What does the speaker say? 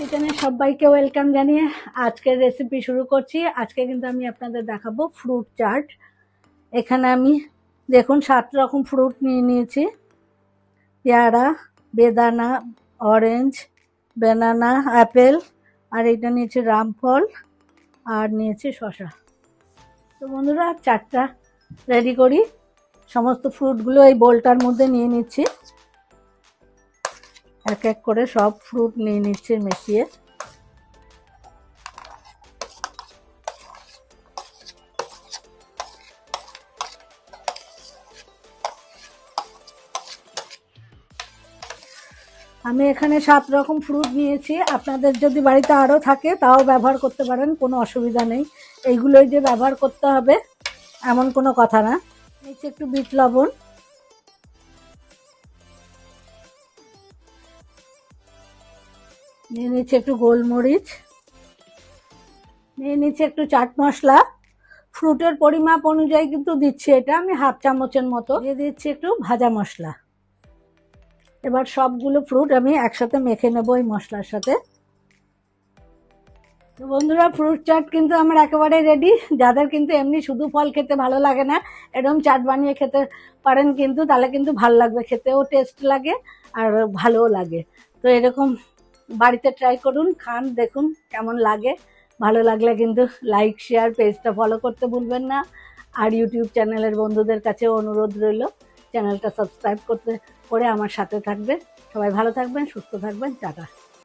কিচেনে সবাইকে ওয়েলকাম জানিয়ে আজকের রেসিপি শুরু করছি। আজকে কিন্তু আমি আপনাদের দেখাবো ফ্রুট চাট। এখানে আমি দেখুন 7 রকম ফ্রুট নিয়ে নিয়েছি। পেয়ারা, বেদানা, অরেঞ্জ, ব্যানানা, অ্যাপেল, আর এটা নিয়েছি রামফল, আর নিয়েছি শসা। তো বন্ধুরা চাটটা রেডি করি। সমস্ত ফ্রুটগুলো এই বোলটার মধ্যে নিয়ে নিচ্ছি। এক এক করে সব ফ্রুট নিয়ে নিচ্ছি মিশিয়ে। আমি এখানে 7 রকম ফ্রুট নিয়েছি। আপনাদের যদি বাড়িতে আরও থাকে তাও ব্যবহার করতে পারেন, কোনো অসুবিধা নেই। এইগুলোই যে ব্যবহার করতে হবে এমন কোনো কথা না। নিচে একটু বিট লবণ, নিয়ে নিচ্ছে একটু গোলমরিচ, নিয়ে নিচ্ছে একটু চাট মশলা। ফ্রুটের পরিমাপ অনুযায়ী কিন্তু দিচ্ছি, এটা আমি হাফ চামচের মতো দিয়ে দিচ্ছি একটু ভাজা মশলা। এবার সবগুলো ফ্রুট আমি একসাথে মেখে নেব এই মশলার সাথে। তো বন্ধুরা ফ্রুট চাট কিন্তু আমার একেবারে রেডি। যাদের কিন্তু এমনি শুধু ফল খেতে ভালো লাগে না, এরকম চাট বানিয়ে খেতে পারেন, কিন্তু তাহলে কিন্তু ভালো লাগবে, খেতেও টেস্ট লাগে আর ভালোও লাগে। তো এরকম বাড়িতে ট্রাই করুন, খান, দেখুন কেমন লাগে। ভালো লাগলে কিন্তু লাইক, শেয়ার, পেজটা ফলো করতে ভুলবেন না। আর ইউটিউব চ্যানেলের বন্ধুদের কাছে অনুরোধ রইল চ্যানেলটা সাবস্ক্রাইব করে আমার সাথে থাকবেন। সবাই ভালো থাকবেন, সুস্থ থাকবেন, টাটা।